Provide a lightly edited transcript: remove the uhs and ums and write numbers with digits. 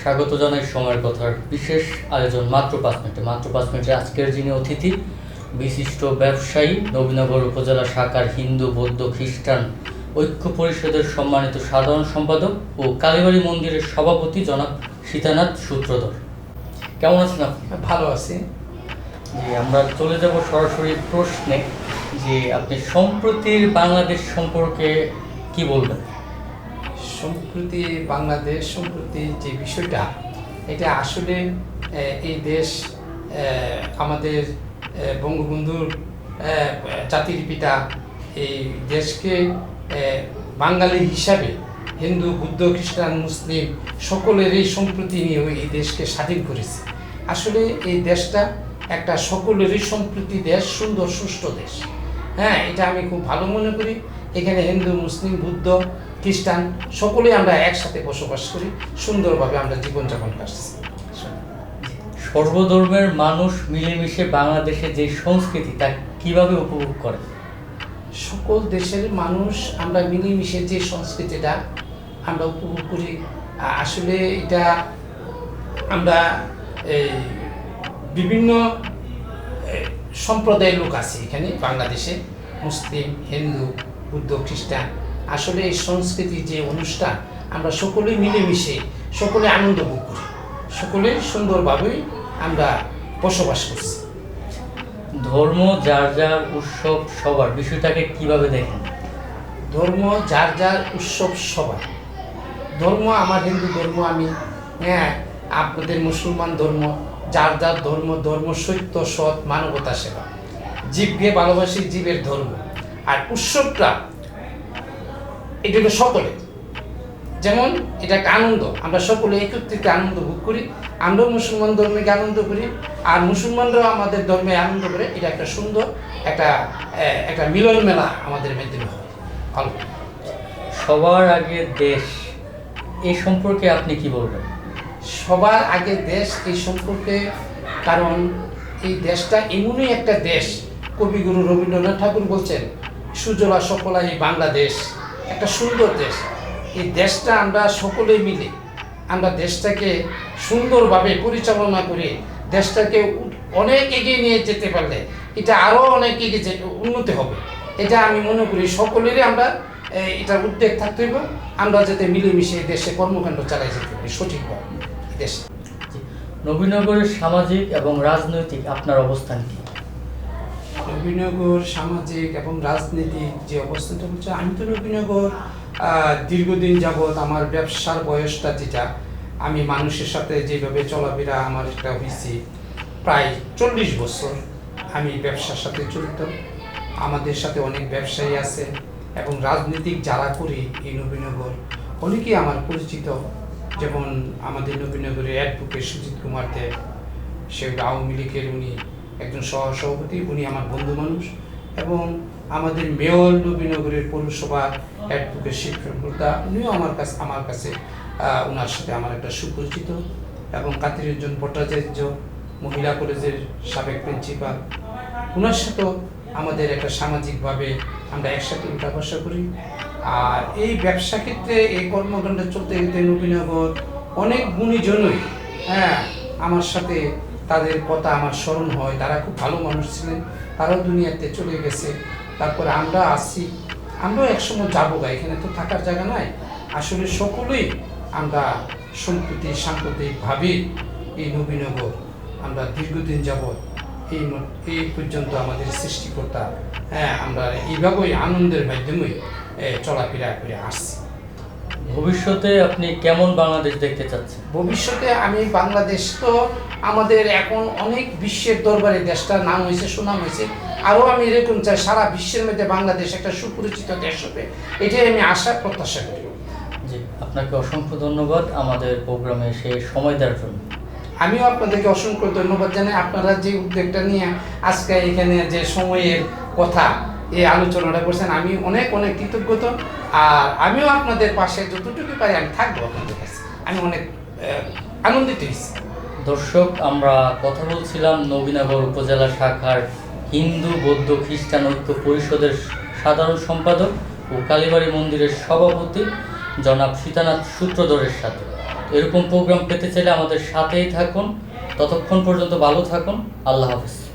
স্বাগত জানাই সময়ের কথার বিশেষ আয়োজন মাত্র 5 মিনিটে। মাত্র 5 মিনিটে আজকের যিনি অতিথি, বিশিষ্ট ব্যবসায়ী, নবীনগর উপজেলা শাখার হিন্দু বৌদ্ধ খ্রিস্টান ঐক্য পরিষদের সম্মানিত সাধারণ সম্পাদক ও কালীবাড়ি মন্দিরের সভাপতি জনাব সীতানাথ সূত্রধর। কেমন আছেন আপনি? ভালো আছি। জি, আমরা চলে যাব সরাসরি প্রশ্নে, যে আপনি সম্প্রতির বাংলাদেশ সম্পর্কে কি বলবেন? সম্প্রতি বাংলাদেশ সম্প্রতি যে বিষয়টা, এটা আসলে এই দেশ আমাদের বঙ্গবন্ধুর জাতির পিতা এই দেশকে বাঙালি হিসাবে হিন্দু বৌদ্ধ খ্রিস্টান মুসলিম সকলের এই সম্প্রতি নিয়ে এই দেশকে স্বাধীন করেছে। আসলে এই দেশটা একটা সকলেরই সম্প্রীতি দেশ, সুন্দর সুষ্ঠু দেশ। হ্যাঁ, এটা আমি খুব ভালো মনে করি। এখানে হিন্দু মুসলিম বৌদ্ধ খ্রিস্টান সকলেই আমরা একসাথে বসবাস করি, সুন্দরভাবে আমরা জীবনযাপন করছি। সর্বধর্মের মানুষ মিলেমিশে বাংলাদেশে যে সংস্কৃতি, তা কিভাবে উপভোগ করে? সকল দেশের মানুষ আমরা মিলেমিশে যে সংস্কৃতিটা আমরা উপভোগ করি, আসলে এটা আমরা বিভিন্ন সম্প্রদায়ের লোক আছে এখানে বাংলাদেশে, মুসলিম হিন্দু বৌদ্ধ খ্রিস্টান। আসলে এই সংস্কৃতির যে অনুষ্ঠান, আমরা সকলেই মিলেমিশে সকলে আনন্দ ভোগ করি, সকলেই সুন্দরভাবেই আমরা বসবাস করছি। ধর্ম যার যার উৎসব সবার, বিষয়টাকে কিভাবে দেখেন? ধর্ম যার যার উৎসব সবার। ধর্ম আমার হিন্দু ধর্ম, আমি আপনাদের মুসলমান ধর্ম, যার যার ধর্ম, ধর্ম সত্য সৎ মানবতা সেবা, জীবকে ভালোবাসি, জীবের ধর্ম। আর উৎসবটা এটা হলো সকলে, যেমন এটা একটা আনন্দ, আমরা সকলে একত্রিত আনন্দ ভোগ করি। আমরাও মুসলমান ধর্মে আনন্দ করি, আর মুসলমানরাও আমাদের ধর্মে আনন্দ করে। এটা একটা সুন্দর একটা মিলন মেলা আমাদের মাধ্যমে হয়। ভালো। সবার আগে দেশ, এই সম্পর্কে আপনি কি বলবেন? সবার আগে দেশ এই সম্পর্কে, কারণ এই দেশটা এমনই একটা দেশ, কবিগুরু রবীন্দ্রনাথ ঠাকুর বলছেন, সুজলা সকলা এই বাংলাদেশ, একটা সুন্দর দেশ। এই দেশটা আমরা সকলে মিলে আমরা দেশটাকে সুন্দরভাবে পরিচালনা করে দেশটাকে অনেক এগিয়ে নিয়ে যেতে পারলে এটা আরও অনেক এগিয়ে উন্নতি হবে। এটা আমি মনে করি সকলেরই আমরা এটার উদ্যোগ থাকতে হইব, আমরা যাতে মিলেমিশে দেশে কর্মকাণ্ড চালাই যেতে পারি সঠিকভাবে দেশে। নবীনগরের সামাজিক এবং রাজনৈতিক আপনার অবস্থান কি? নবীনগর সামাজিক এবং রাজনৈতিক যে অবস্থানটা বলছে, আমি তো নবীনগর দীর্ঘদিন যাবৎ আমার ব্যবসার বয়সটা যেটা, আমি মানুষের সাথে যেভাবে চলাফেরা আমার একটা হয়েছে, প্রায় 40 বছর আমি ব্যবসার সাথে জড়িত। আমাদের সাথে অনেক ব্যবসায়ী আছে এবং রাজনীতিক যারা করি এই নবীনগর, অনেকেই আমার পরিচিত। যেমন আমাদের নবীনগরের অ্যাডভোকেট সুজিত কুমার দেব, সে আওয়ামী লীগের, উনি একজন সহসভাপতি, উনি আমার বন্ধু মানুষ। এবং আমাদের মেয়র নবীনগরের পৌরসভার অ্যাডভোকেট শিবপ্রদা, উনিও আমার কাছে ওনার সাথে আমার একটা সুপরিচিত। এবং কাতিরঞ্জন ভট্টাচার্য, মহিলা কলেজের সাবেক প্রিন্সিপাল, ওনার সাথেও আমাদের একটা সামাজিকভাবে আমরা একসাথে উঠা বসা করি। আর এই ব্যবসা ক্ষেত্রে এই কর্মকাণ্ড চলতে গেলে নবীনগর অনেক গুণীজনই আমার সাথে, তাদের কথা আমার স্মরণ হয়। তারা খুব ভালো মানুষ ছিলেন, তারাও দুনিয়াতে চলে গেছে। তারপরে আমরা আসছি, আমরাও একসময় যাবো গা, এখানে তো থাকার জায়গা নাই। আসলে সকলেই আমরা সম্প্রতি সাম্প্রতিকভাবে এই নবীনগর আমরা দীর্ঘদিন যাবৎ এই পর্যন্ত আমাদের সৃষ্টিকর্তা, আমরা এইভাবেই আনন্দের মাধ্যমে চলাফেরা করে আসছি। ভবিষ্যতে আপনি কেমন বাংলাদেশ দেখতে চাচ্ছেন? ভবিষ্যতে আমি বাংলাদেশ, তো আমাদের এখন অনেক বিশ্বের দরবারে দেশটার নাম হয়েছে, সুনাম হয়েছে, আরও আমি এরকম চাই সারা বিশ্বের মধ্যে বাংলাদেশ একটা সুপরিচিত দেশ হবে, এটাই আমি আশা প্রত্যাশা করি। জি, আপনাকে অসংখ্য ধন্যবাদ আমাদের প্রোগ্রামে এসে সময় দেওয়ার জন্য। আমিও আপনাদেরকে অসংখ্য ধন্যবাদ জানাই, আপনারা যে উদ্যোগটা নিয়ে আজকে এখানে যে সময়ের কথা এই আলোচনাটা করছেন, আমি অনেক অনেক কৃতজ্ঞত। আর আমিও আপনাদের পাশে যতটুকু পারি আমি থাকবো আপনাদের কাছে, আমি অনেক আনন্দিত হয়েছি। দর্শক, আমরা কথা বলছিলাম নবীনগর উপজেলা শাখার হিন্দু বৌদ্ধ খ্রিস্টান ঐক্য পরিষদের সাধারণ সম্পাদক ও কালীবাড়ি মন্দিরের সভাপতি জনাব সীতানাথ সূত্রধরের সাথে। এরকম প্রোগ্রাম পেতে চাইলে আমাদের সাথেই থাকুন। ততক্ষণ পর্যন্ত ভালো থাকুন। আল্লাহ হাফেজ।